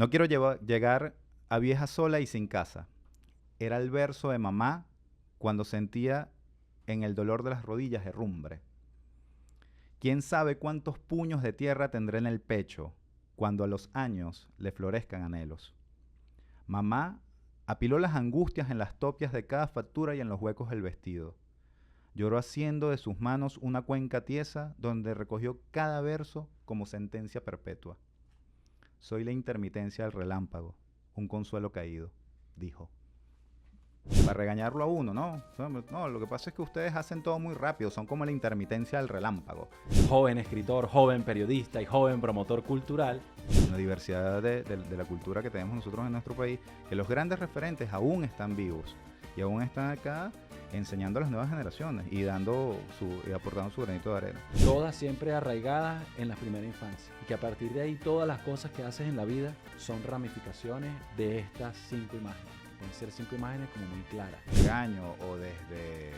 No quiero llegar a vieja sola y sin casa. Era el verso de mamá cuando sentía en el dolor de las rodillas herrumbre. ¿Quién sabe cuántos puños de tierra tendré en el pecho cuando a los años le florezcan anhelos? Mamá apiló las angustias en las topias de cada factura y en los huecos del vestido. Lloró haciendo de sus manos una cuenca tiesa donde recogió cada verso como sentencia perpetua. Soy la intermitencia del relámpago, un consuelo caído, dijo. Para regañarlo a uno, ¿no? No, lo que pasa es que ustedes hacen todo muy rápido, son como la intermitencia del relámpago. Joven escritor, joven periodista y joven promotor cultural. La diversidad de la cultura que tenemos nosotros en nuestro país, que los grandes referentes aún están vivos y aún están acá enseñando a las nuevas generaciones y aportando su granito de arena. Todas siempre arraigadas en la primera infancia. Y que a partir de ahí todas las cosas que haces en la vida son ramificaciones de estas 5 imágenes. Pueden ser 5 imágenes como muy claras. Regaño o desde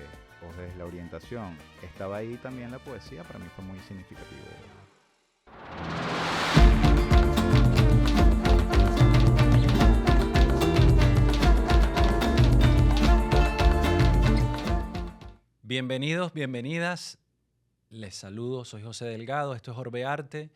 la orientación. Estaba ahí también la poesía, para mí fue muy significativo. Bienvenidos, bienvenidas. Les saludo, soy José Delgado, esto es Orbe Arte.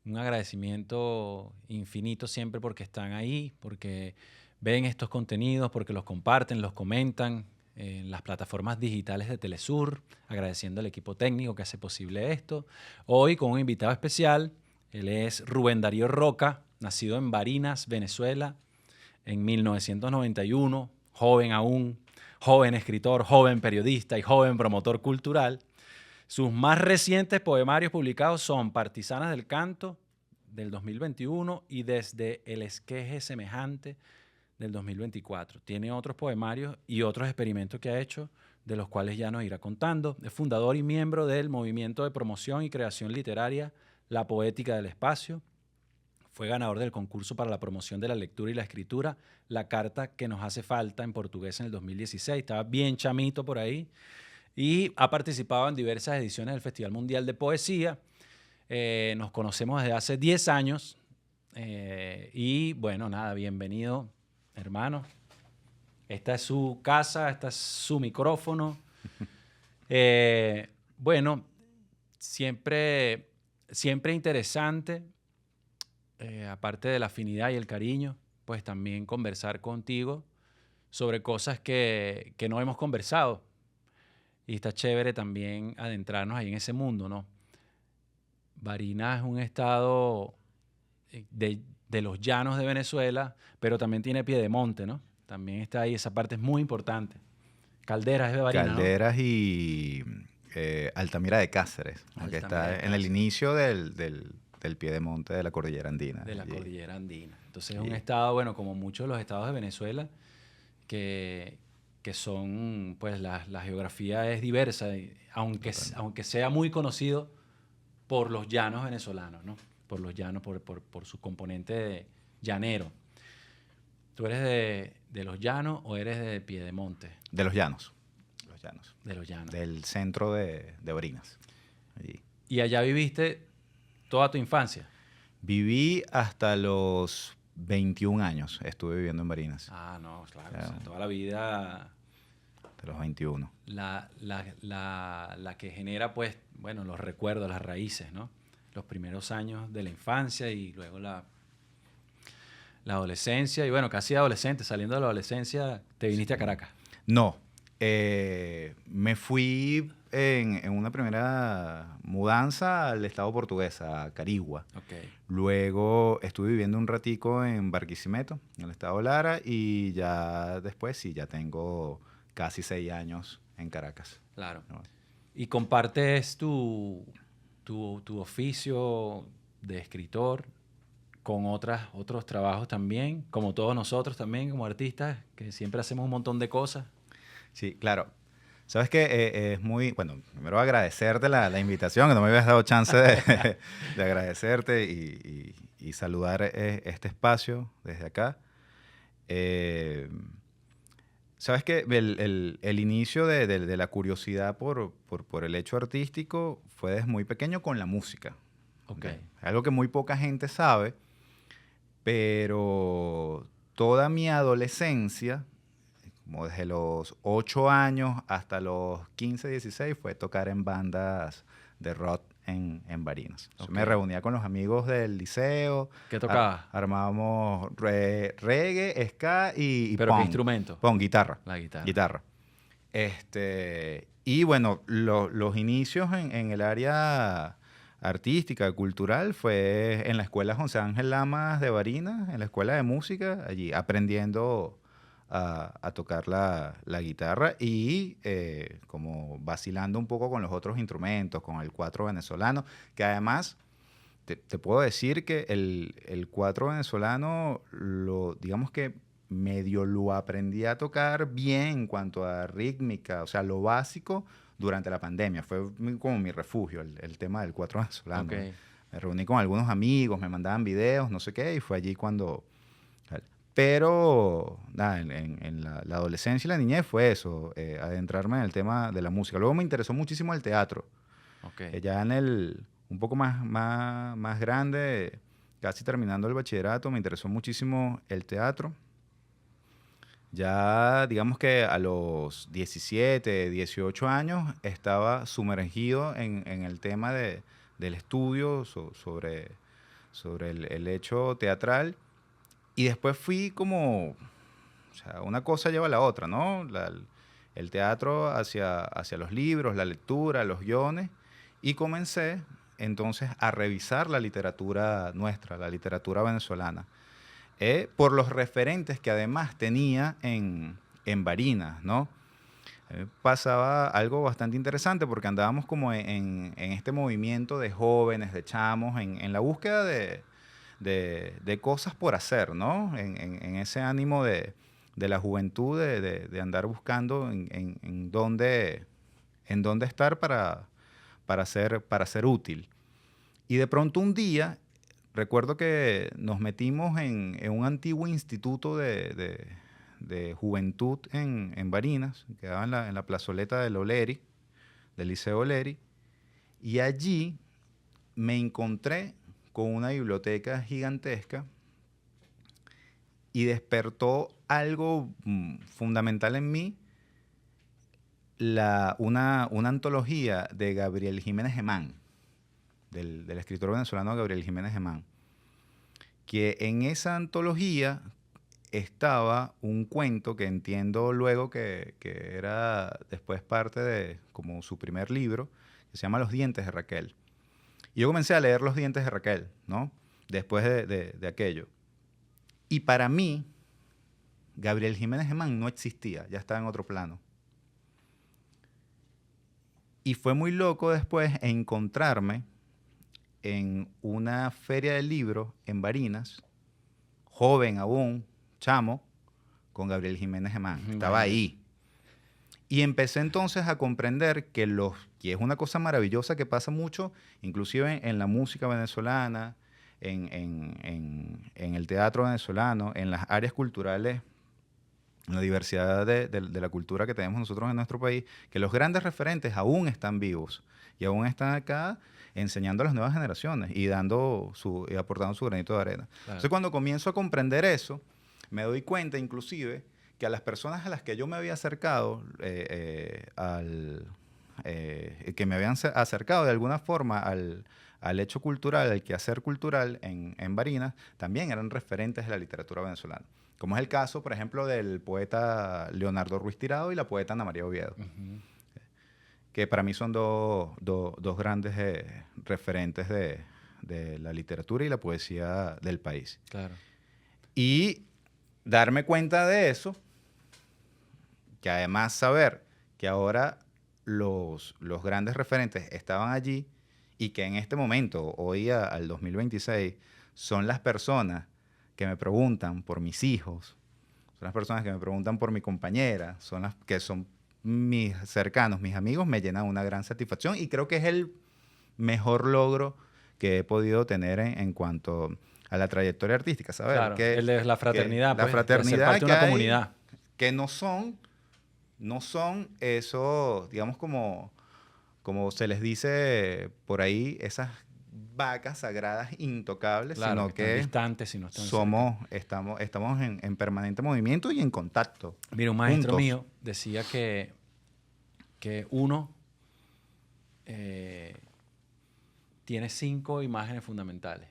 Un agradecimiento infinito siempre porque están ahí, porque ven estos contenidos, porque los comparten, los comentan en las plataformas digitales de Telesur, agradeciendo al equipo técnico que hace posible esto. Hoy con un invitado especial, él es Rubén Darío Roca, nacido en Barinas, Venezuela, en 1991, joven aún, joven escritor, joven periodista y joven promotor cultural. Sus más recientes poemarios publicados son Partisanas del Canto, del 2021, y Desde el Esqueje Semejante, del 2024. Tiene otros poemarios y otros experimentos que ha hecho, de los cuales ya nos irá contando. Es fundador y miembro del Movimiento de Promoción y Creación Literaria La Poética del Espacio. Fue ganador del concurso para la promoción de la lectura y la escritura, La Carta que nos hace falta, en portugués, en el 2016. Estaba bien chamito por ahí. Y ha participado en diversas ediciones del Festival Mundial de Poesía. Nos conocemos desde hace 10 años. Y bueno, nada, bienvenido, hermano. Esta es su casa, este es su micrófono. Bueno, siempre interesante, aparte de la afinidad y el cariño, pues también conversar contigo sobre cosas que no hemos conversado. Y está chévere también adentrarnos ahí en ese mundo, ¿no? Barinas es un estado de los llanos de Venezuela, pero también tiene Piedemonte, ¿no? También está ahí, esa parte es muy importante. Calderas es de Barinas, Calderas, ¿no? Y Altamira de Cáceres, que está en el inicio del Piedemonte de la Cordillera Andina. De la Cordillera Andina. Entonces es un estado, bueno, como muchos de los estados de Venezuela, que son, pues la geografía es diversa, aunque sea muy conocido por los llanos venezolanos, ¿no? Por los llanos, por su componente llanero. ¿Tú eres de los llanos o eres de Piedemonte? De los llanos. De los llanos. Del centro de Barinas. Allí. ¿Y allá viviste toda tu infancia? Viví hasta los 21 años. Estuve viviendo en Barinas. Ah, no, claro. O sea, toda la vida. De los 21. La que genera, pues, bueno, los recuerdos, las raíces, ¿no? Los primeros años de la infancia y luego la adolescencia. Y bueno, casi adolescente, saliendo de la adolescencia, ¿te viniste a Caracas? No. Me fui en una primera mudanza al estado portugués, a Carigua. Okay. Luego estuve viviendo un ratico en Barquisimeto, en el estado Lara, y ya después sí, ya tengo casi 6 años en Caracas. Claro. ¿No? ¿Y compartes tu oficio de escritor con otros trabajos también, como todos nosotros también, como artistas, que siempre hacemos un montón de cosas? Sí, claro. Sabes que es muy... Bueno, primero agradecerte la invitación, que no me habías dado chance de agradecerte y saludar este espacio desde acá. Sabes que el inicio de la curiosidad por el hecho artístico fue desde muy pequeño con la música. Okay. Algo que muy poca gente sabe, Pero toda mi adolescencia, como desde los 8 años hasta los 15, 16, fue tocar en bandas de rock en Barinas. Ok. Me reunía con los amigos del liceo. ¿Qué tocabas? Armábamos reggae, ska y ¿Pero qué punk. instrumento? Punk, guitarra. La guitarra. Guitarra. Y bueno, los inicios en el área artística, cultural, fue en la escuela José Ángel Lamas de Barinas, en la escuela de música, allí aprendiendo a tocar la guitarra y como vacilando un poco con los otros instrumentos, con el cuatro venezolano, que además te puedo decir que el cuatro venezolano, digamos que medio lo aprendí a tocar bien en cuanto a rítmica, o sea, lo básico durante la pandemia. Fue como mi refugio, el tema del cuatro venezolano. Ok. Me reuní con algunos amigos, me mandaban videos, no sé qué, y fue allí cuando... Pero, nada, en la adolescencia y la niñez fue eso, adentrarme en el tema de la música. Luego me interesó muchísimo el teatro. Ok. Ya un poco más grande, casi terminando el bachillerato, me interesó muchísimo el teatro. Ya, digamos que a los 17, 18 años estaba sumergido en el tema del estudio sobre el hecho teatral. Y después fui como, o sea, una cosa lleva a la otra, ¿no? El teatro hacia los libros, la lectura, los guiones. Y comencé entonces a revisar la literatura nuestra, la literatura venezolana, por los referentes que además tenía en Barinas, ¿no? Pasaba algo bastante interesante porque andábamos como en este movimiento de jóvenes, de chamos, en la búsqueda de cosas por hacer, ¿no? En ese ánimo de la juventud, de andar buscando en dónde estar para ser útil. Y de pronto un día, recuerdo que nos metimos en un antiguo instituto de juventud en Barinas, que quedaba en la plazoleta del Oleri, del Liceo Oleri, y allí me encontré con una biblioteca gigantesca y despertó algo fundamental en mí, una antología de Gabriel Jiménez Gemán, del escritor venezolano Gabriel Jiménez Gemán, que en esa antología estaba un cuento que entiendo luego que era después parte de como su primer libro, que se llama Los dientes de Raquel. Y yo comencé a leer Los dientes de Raquel, ¿no? Después de aquello. Y para mí, Gabriel Jiménez Gemán no existía, ya estaba en otro plano. Y fue muy loco después encontrarme en una feria del libro en Barinas, joven aún, chamo, con Gabriel Jiménez Gemán. Estaba ahí. Y empecé entonces a comprender que es una cosa maravillosa que pasa mucho, inclusive en la música venezolana, en el teatro venezolano, en las áreas culturales, en la diversidad de la cultura que tenemos nosotros en nuestro país, que los grandes referentes aún están vivos y aún están acá enseñando a las nuevas generaciones y aportando su granito de arena. Claro. Entonces, cuando comienzo a comprender eso, me doy cuenta inclusive que a las personas a las que yo me había acercado, que me habían acercado de alguna forma al hecho cultural, al quehacer cultural en Barinas, también eran referentes de la literatura venezolana. Como es el caso, por ejemplo, del poeta Leonardo Ruiz Tirado y la poeta Ana María Oviedo, que para mí son dos grandes referentes de la literatura y la poesía del país. Claro. Y darme cuenta de eso, que además saber que ahora los grandes referentes estaban allí y que en este momento, hoy al 2026, son las personas que me preguntan por mis hijos, son las personas que me preguntan por mi compañera, son las que son mis cercanos, mis amigos, me llenan una gran satisfacción y creo que es el mejor logro que he podido tener en cuanto a la trayectoria artística, ¿sabes? Claro, el de la fraternidad, la fraternidad, de ser parte de una comunidad. Que no son eso, digamos, como se les dice por ahí, esas vacas sagradas intocables, Claro, sino que están que distantes si no están cerca. estamos en permanente movimiento y en contacto. Mira, un maestro Juntos. mío decía que uno tiene 5 imágenes fundamentales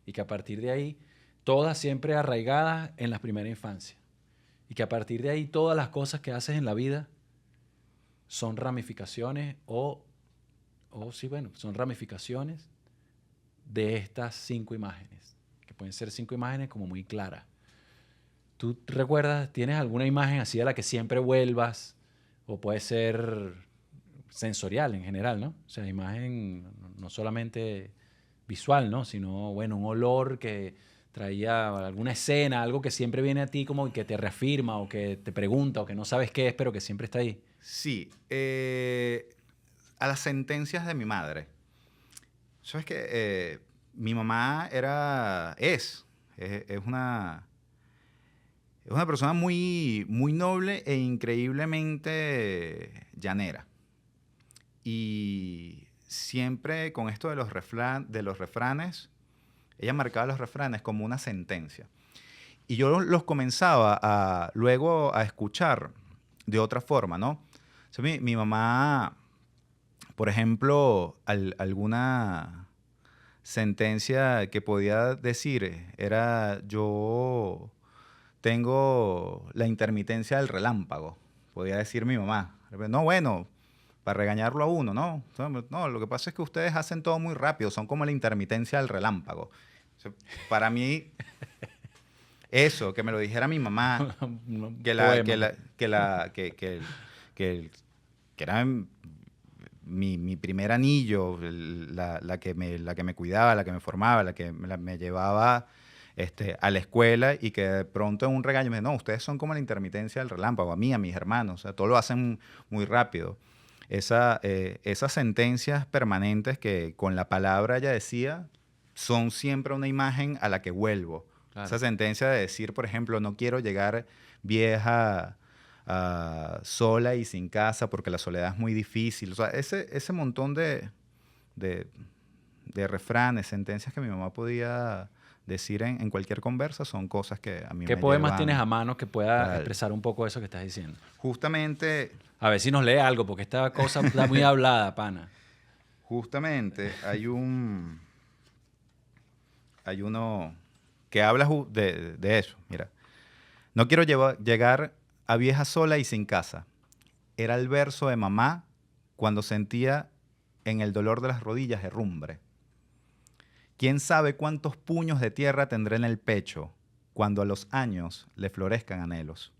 y que a partir de ahí, todas siempre arraigadas en la primera infancia, y que a partir de ahí todas las cosas que haces en la vida son ramificaciones sí, bueno, son ramificaciones de estas 5 imágenes, que pueden ser 5 imágenes como muy claras. ¿Tú recuerdas, tienes alguna imagen así a la que siempre vuelvas? O puede ser sensorial en general, ¿no? O sea, imagen no solamente visual, ¿no? Sino, bueno, un olor que traía alguna escena, algo que siempre viene a ti como que te reafirma o que te pregunta o que no sabes qué es, pero que siempre está ahí. Sí, a las sentencias de mi madre. ¿Sabes qué? Mi mamá es una persona muy, muy noble e increíblemente llanera. Y siempre con esto de los refranes, ella marcaba los refranes como una sentencia. Y yo los comenzaba luego a escuchar de otra forma, ¿no? O sea, mi mamá, por ejemplo, alguna sentencia que podía decir era: yo tengo la intermitencia del relámpago, podía decir mi mamá. No, bueno, para regañarlo a uno, ¿no? No, lo que pasa es que ustedes hacen todo muy rápido, son como la intermitencia del relámpago. O sea, para mí, eso, que me lo dijera mi mamá, Un que poema. era mi primer anillo, la que me cuidaba, la que me formaba, la que me llevaba a la escuela, y que de pronto en un regaño me dice: no, ustedes son como la intermitencia del relámpago, a mí, a mis hermanos, o sea, todo lo hacen muy rápido. Esas sentencias permanentes que con la palabra ella decía son siempre una imagen a la que vuelvo. Claro. Esa sentencia de decir, por ejemplo: no quiero llegar vieja, sola y sin casa, porque la soledad es muy difícil. O sea, ese montón de, de refranes, sentencias que mi mamá podía decir en cualquier conversa, son cosas que a mí ¿Qué me poemas tienes a llevan. mano que pueda Tal. expresar un poco eso que estás diciendo? Justamente, A ver si nos lee algo, porque esta cosa está muy hablada, pana. justamente hay uno que habla de eso. Mira: no quiero llegar a vieja sola y sin casa. Era el verso de mamá cuando sentía en el dolor de las rodillas herrumbre. ¿Quién sabe cuántos puños de tierra tendré en el pecho cuando a los años le florezcan anhelos?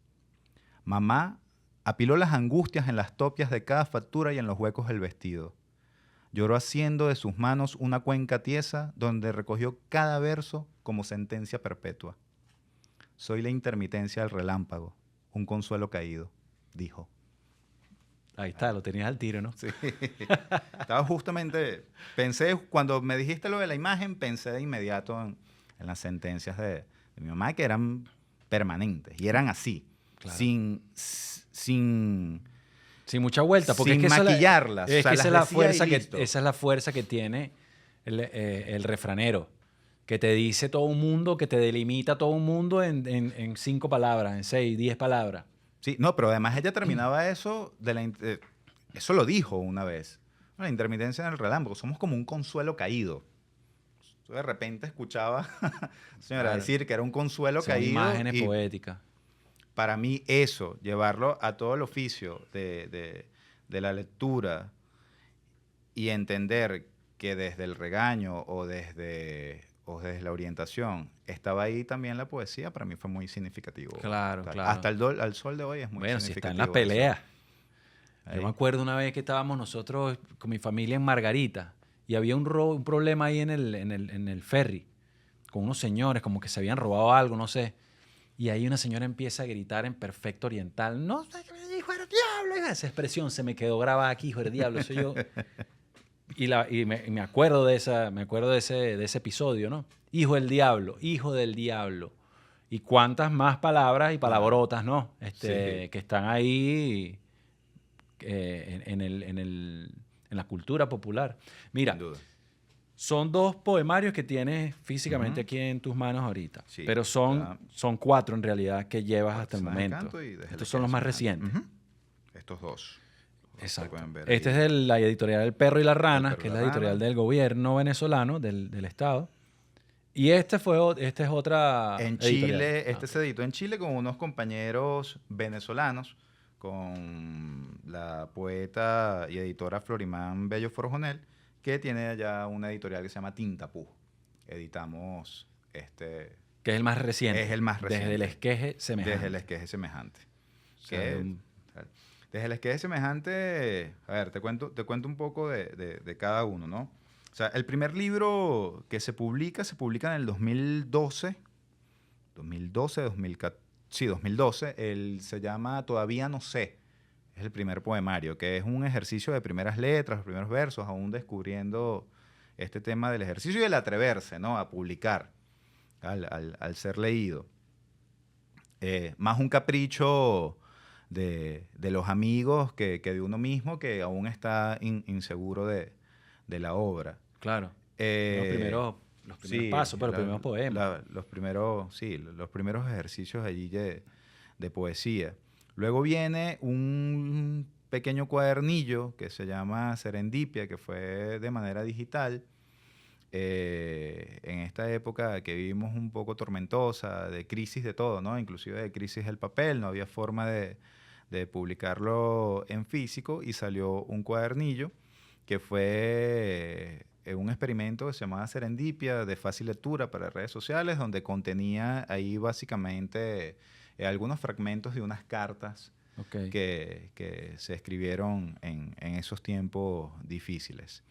Mamá apiló las angustias en las topias de cada factura y en los huecos del vestido. Lloró haciendo de sus manos una cuenca tiesa donde recogió cada verso como sentencia perpetua. Soy la intermitencia del relámpago, un consuelo caído, dijo. Ahí está, lo tenías al tiro, ¿no? Sí. Estaba justamente, cuando me dijiste lo de la imagen, pensé de inmediato en las sentencias de mi mamá, que eran permanentes y eran así, Claro. sin Sin mucha vuelta, porque sin es que maquillarlas. es O sea, que las esa es la decía y fuerza listo. esa es la fuerza que tiene el refranero, que te dice todo un mundo, que te delimita todo un mundo en 5 palabras, en 6, 10 palabras. Sí, no, pero además ella terminaba eso eso lo dijo una vez. La intermitencia en el relámpago, somos como un consuelo caído. Yo de repente escuchaba señora Claro. decir que era un consuelo Son caído, imágenes y poéticas. para mí eso, llevarlo a todo el oficio de la lectura y entender que desde el regaño o desde la orientación estaba ahí también la poesía, para mí fue muy significativo. Claro, Tal. claro. Hasta al sol de hoy es muy Bueno, si está en la significativo eso. pelea. Yo me Ahí. acuerdo una vez que estábamos nosotros con mi familia en Margarita y había un problema ahí en el ferry con unos señores, como que se habían robado algo, no sé. Y ahí una señora empieza a gritar en perfecto oriental: no sé qué me dijo el diablo. Esa expresión se me quedó grabada aquí, hijo del diablo. Soy yo. Y me acuerdo de ese episodio, ¿no? Hijo del diablo, hijo del diablo. Y cuántas más palabras y Claro. palabrotas, ¿no? Sí, Que están ahí en la cultura popular. sin Mira, duda. Son 2 poemarios que tienes físicamente Ujú. aquí en tus manos ahorita. Sí, Pero son 4 en realidad que llevas hasta el Partisanas del momento. Canto y Desde el Estos son los Esqueje más Semejante. recientes. Ujú. Estos dos. Los dos se Exacto. pueden ver Este es ahí. de la editorial El Perro y la El Rana, Perro que y es la la editorial Rana. del gobierno venezolano, del Estado. Y este es otra En editorial. Chile, Ah, ok. se editó en Chile con unos compañeros venezolanos, con la poeta y editora Florimán Bello Forjonel, que tiene allá una editorial que se llama Tintapú. Editamos Que es el más reciente. es el más Desde el reciente, esqueje semejante. Desde el Esqueje Semejante. O sea, Que, desde el Esqueje Semejante, a ver, te cuento un poco de cada uno, ¿no? O sea, el primer libro que se publica en el 2012, 2014, sí, 2012, se llama Todavía no sé. Es el primer poemario, que es un ejercicio de primeras letras, los primeros versos, aún descubriendo este tema del ejercicio y el atreverse, ¿no? A publicar, al ser leído. Más un capricho de los amigos que de uno mismo, que aún está inseguro de la obra. claro. Eh, Los primeros Sí, pasos, pero los primeros poemas. los primeros ejercicios allí de poesía. Luego viene un pequeño cuadernillo que se llama Serendipia, que fue de manera digital. En esta época que vivimos un poco tormentosa, de crisis de todo, ¿no? Inclusive de crisis del papel, no había forma de publicarlo en físico y salió un cuadernillo que fue un experimento que se llamaba Serendipia, de fácil lectura para redes sociales, donde contenía ahí básicamente algunos fragmentos de unas cartas Ok. que se escribieron en esos tiempos difíciles.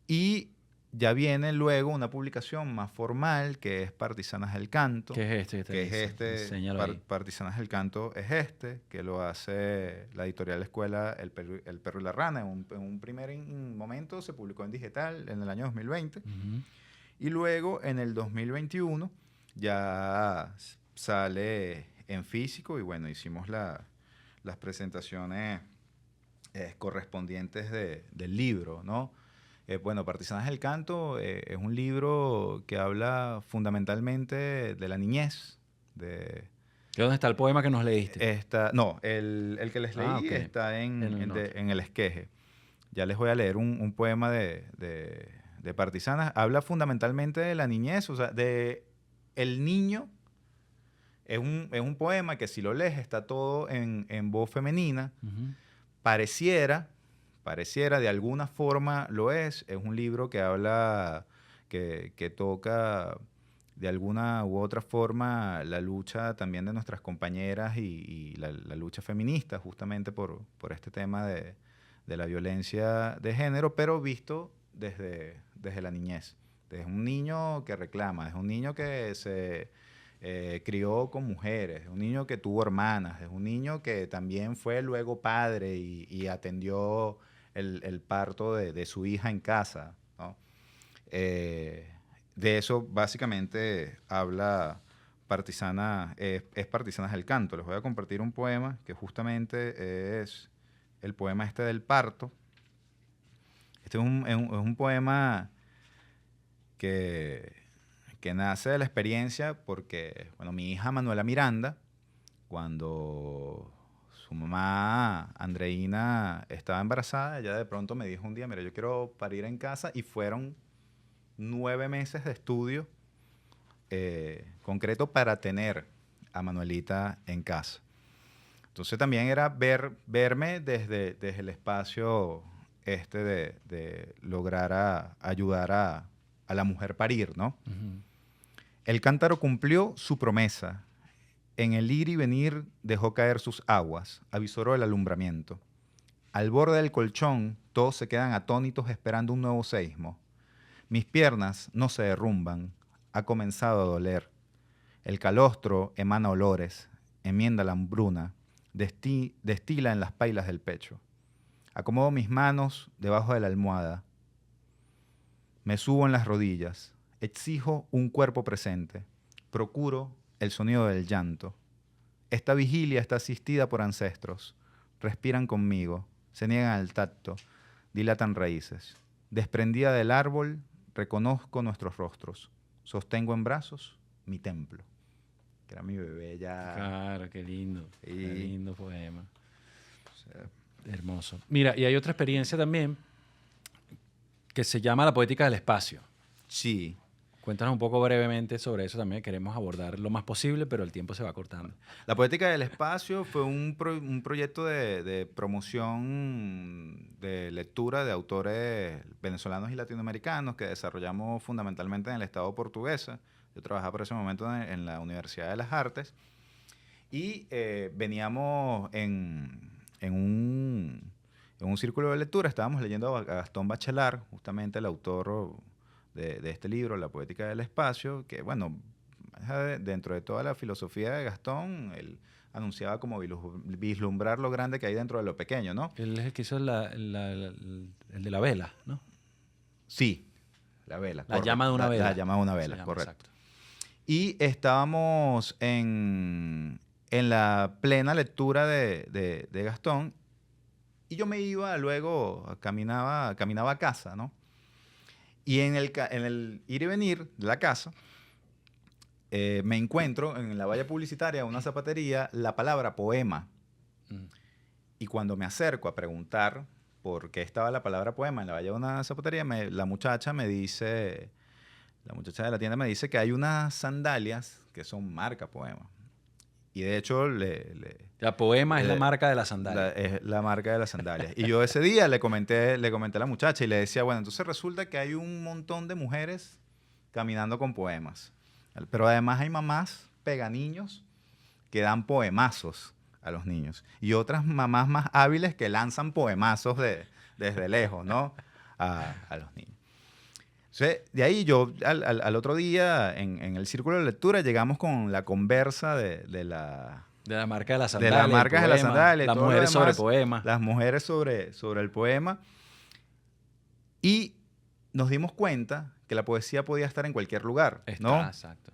Y ya viene luego una publicación más formal, que es Partisanas del Canto. ¿Qué es este que te Que es dice? Enséñalo ahí. Partisanas del Canto es que lo hace la editorial Escuela El Perro y la Rana. En un primer momento se publicó en digital en el año 2020. Ujú. Y luego en el 2021 ya sale en físico y bueno, hicimos las presentaciones correspondientes del libro, ¿no? Bueno, Partisanas del Canto es un libro que habla fundamentalmente de la niñez, de ¿Dónde está el poema que nos leíste? no, el que les leí Ok. está En el otro. en el Esqueje. Ya les voy a leer un poema de Partisanas. Habla fundamentalmente de la niñez, o sea, de el niño. Es un poema que si lo lees está todo en voz femenina. Ujú. Pareciera, de alguna forma lo es un libro que habla, que toca de alguna u otra forma la lucha también de nuestras compañeras y la lucha feminista, justamente por este tema de la violencia de género, pero visto desde la niñez. Desde un niño que reclama, es un niño que se crió con mujeres, un niño que tuvo hermanas, es un niño que también fue luego padre y atendió el parto de su hija en casa, ¿no? De eso básicamente habla es Partisanas del Canto. Les voy a compartir un poema que justamente es el poema del parto. Este es un poema que nace de la experiencia porque, bueno, mi hija Manuela Miranda, cuando su mamá Andreina estaba embarazada, ella de pronto me dijo un día, mira, yo quiero parir en casa, y fueron 9 meses de estudio concreto para tener a Manuelita en casa. Entonces también era verme desde el espacio de lograr ayudar a la mujer parir, ¿no? Ujú. El cántaro cumplió su promesa. En el ir y venir dejó caer sus aguas, avisoró el alumbramiento. Al borde del colchón todos se quedan atónitos esperando un nuevo seísmo. Mis piernas no se derrumban, ha comenzado a doler. El calostro emana olores, enmienda la hambruna, destila en las pailas del pecho. Acomodo mis manos debajo de la almohada. Me subo en las rodillas. Exijo un cuerpo presente. Procuro el sonido del llanto. Esta vigilia está asistida por ancestros. Respiran conmigo, se niegan al tacto, dilatan raíces. Desprendida del árbol, reconozco nuestros rostros, sostengo en brazos mi templo. Que era mi bebé ya. Claro, qué lindo. Sí. Qué lindo poema. O sea, Hermoso. Mira, y hay otra experiencia también que se llama la poética del espacio. sí. Cuéntanos un poco brevemente sobre eso también. Queremos abordar lo más posible, pero el tiempo se va cortando. La Poética del Espacio fue un proyecto de promoción de lectura de autores venezolanos y latinoamericanos que desarrollamos fundamentalmente en el estado portuguesa. Yo trabajaba por ese momento en la Universidad de las Artes y veníamos en un círculo de lectura, estábamos leyendo a Gastón Bachelard, justamente el autor de este libro, La Poética del Espacio, que bueno, dentro de toda la filosofía de Gastón, él anunciaba como vislumbrar lo grande que hay dentro de lo pequeño, ¿no? Él es el que hizo el de la vela, ¿no? Sí, la vela. La llama de una vela. La llama de una Se vela, llama, correcto. exacto. Y estábamos en la plena lectura de Gastón y yo me iba luego, caminaba a casa, ¿no? Y en el ir y venir de la casa, me encuentro en la valla publicitaria, una zapatería, la palabra poema. Mm. Y cuando me acerco a preguntar por qué estaba la palabra poema en la valla de una zapatería, la muchacha de la tienda me dice que hay unas sandalias que son marca poema. Y de hecho, La poema es la marca de la sandalia. es la marca de las sandalias. Y yo ese día le comenté a la muchacha y le decía, bueno, entonces resulta que hay un montón de mujeres caminando con poemas. Pero además hay mamás peganiños que dan poemazos a los niños. Y otras mamás más hábiles que lanzan poemazos desde lejos, ¿no? A los niños. Entonces, de ahí yo al otro día en el círculo de lectura llegamos con la conversa de la marca de la de sandalia. las marcas de la sandalia. Las mujeres sobre poemas. Las mujeres sobre el poema. Y nos dimos cuenta que la poesía podía estar en cualquier lugar, ¿no? Exacto.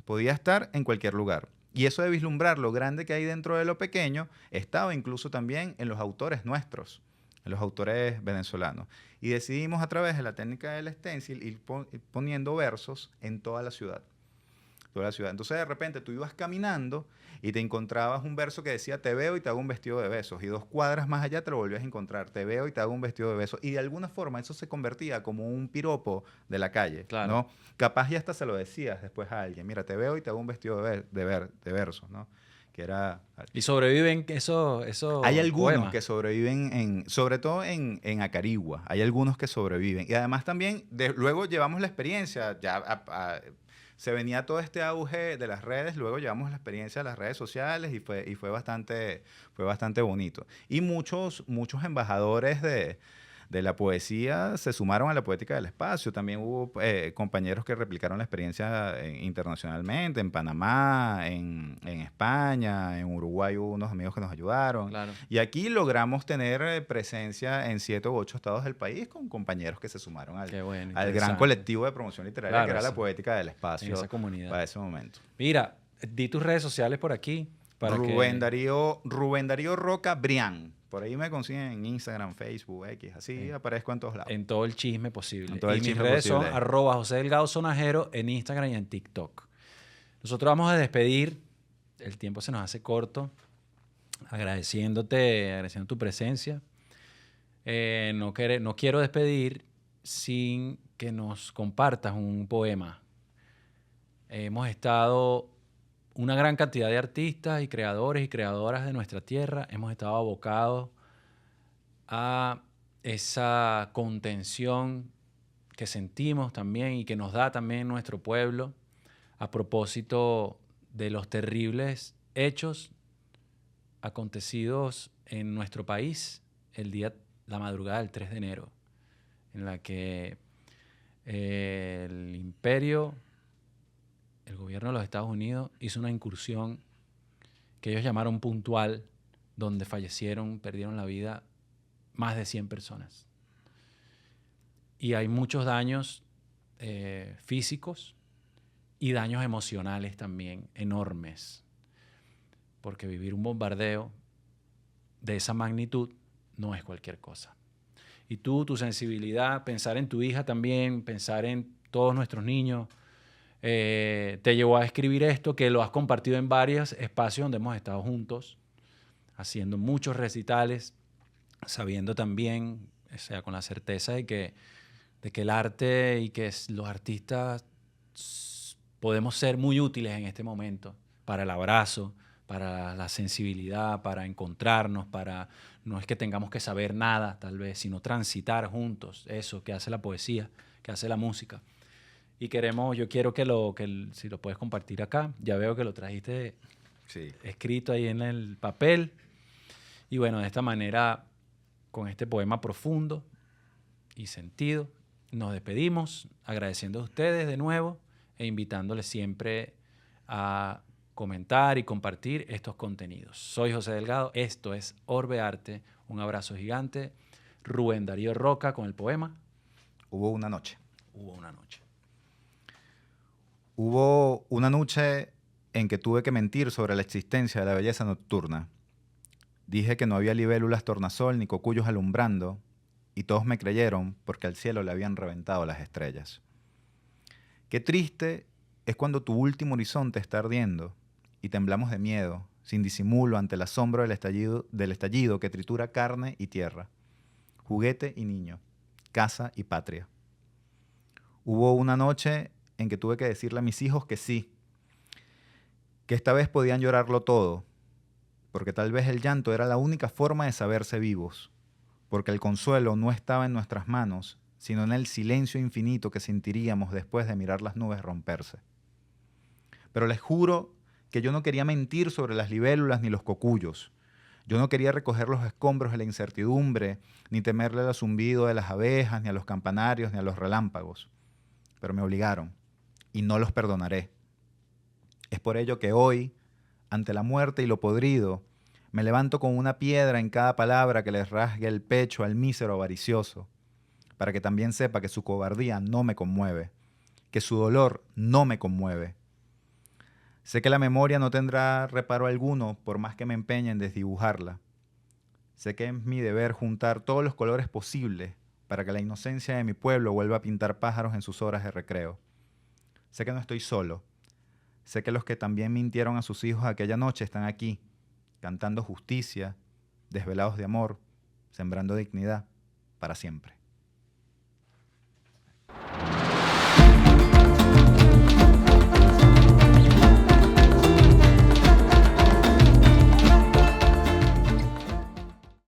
Podía estar en cualquier lugar. Y eso de vislumbrar lo grande que hay dentro de lo pequeño estaba incluso también en los autores nuestros, en los autores venezolanos. Y decidimos a través de la técnica del stencil ir poniendo versos en toda la ciudad. Entonces de repente tú ibas caminando y te encontrabas un verso que decía te veo y te hago un vestido de besos, y 2 cuadras más allá te lo volvías a encontrar, te veo y te hago un vestido de besos, y de alguna forma eso se convertía como un piropo de la calle, Claro. ¿no? Capaz ya hasta se lo decías después a alguien, mira, te veo y te hago un vestido de versos, ¿no? Que era... Y sobreviven esos Hay algunos poemas. que sobreviven, sobre todo en Acarigua, hay algunos que sobreviven. Y además también, luego llevamos la experiencia, se venía todo este auge de las redes, luego llevamos la experiencia de las redes sociales y fue bastante bonito. Y muchos embajadores de la poesía se sumaron a la poética del espacio. También hubo compañeros que replicaron la experiencia internacionalmente, en Panamá, en España, en Uruguay hubo unos amigos que nos ayudaron. Claro. Y aquí logramos tener presencia en 7 u 8 estados del país con compañeros que se sumaron al gran colectivo de promoción literaria, claro, que era la poética del espacio, en esa comunidad. Para ese momento. Mira, di tus redes sociales por aquí. Rubén Darío Roca Brián. Por ahí me consiguen en Instagram, Facebook, X. Así aparezco en todos lados. En todo el chisme posible. En todo el y chisme mis redes posible. son @José Delgado Sonajero en Instagram y en TikTok. Nosotros vamos a despedir. El tiempo se nos hace corto. Agradeciendo tu presencia. No quiero despedir sin que nos compartas un poema. Hemos estado una gran cantidad de artistas y creadores y creadoras de nuestra tierra. Hemos estado abocados a esa contención que sentimos también y que nos da también nuestro pueblo a propósito de los terribles hechos acontecidos en nuestro país la madrugada del 3 de enero, en la que el imperio, el gobierno de los Estados Unidos, hizo una incursión que ellos llamaron puntual, donde perdieron la vida más de 100 personas. Y hay muchos daños físicos y daños emocionales también enormes, porque vivir un bombardeo de esa magnitud no es cualquier cosa. Y tú, tu sensibilidad, pensar en tu hija también, pensar en todos nuestros niños, te llevó a escribir esto, que lo has compartido en varios espacios donde hemos estado juntos, haciendo muchos recitales, sabiendo también, o sea, con la certeza de que el arte y que los artistas podemos ser muy útiles en este momento para el abrazo, para la sensibilidad, para encontrarnos, para no es que tengamos que saber nada tal vez, sino transitar juntos eso que hace la poesía, que hace la música. Y yo quiero si lo puedes compartir acá, ya veo que lo trajiste escrito ahí en el papel. Y bueno, de esta manera, con este poema profundo y sentido, nos despedimos agradeciendo a ustedes de nuevo e invitándoles siempre a comentar y compartir estos contenidos. Soy José Delgado, esto es Orbe Arte, un abrazo gigante. Rubén Darío Roca con el poema. Hubo una noche. Hubo una noche. Hubo una noche en que tuve que mentir sobre la existencia de la belleza nocturna. Dije que no había libélulas tornasol ni cocuyos alumbrando, y todos me creyeron porque al cielo le habían reventado las estrellas. Qué triste es cuando tu último horizonte está ardiendo y temblamos de miedo, sin disimulo ante el asombro del estallido que tritura carne y tierra, juguete y niño, casa y patria. Hubo una noche en que tuve que decirle a mis hijos que sí, que esta vez podían llorarlo todo, porque tal vez el llanto era la única forma de saberse vivos, porque el consuelo no estaba en nuestras manos, sino en el silencio infinito que sentiríamos después de mirar las nubes romperse. Pero les juro que yo no quería mentir sobre las libélulas ni los cocuyos. Yo no quería recoger los escombros de la incertidumbre, ni temerle al zumbido de las abejas, ni a los campanarios, ni a los relámpagos. Pero me obligaron, y no los perdonaré. Es por ello que hoy, ante la muerte y lo podrido, me levanto con una piedra en cada palabra que les rasgue el pecho al mísero avaricioso, para que también sepa que su cobardía no me conmueve, que su dolor no me conmueve. Sé que la memoria no tendrá reparo alguno por más que me empeñe en desdibujarla. Sé que es mi deber juntar todos los colores posibles para que la inocencia de mi pueblo vuelva a pintar pájaros en sus horas de recreo. Sé que no estoy solo. Sé que los que también mintieron a sus hijos aquella noche están aquí, cantando justicia, desvelados de amor, sembrando dignidad para siempre.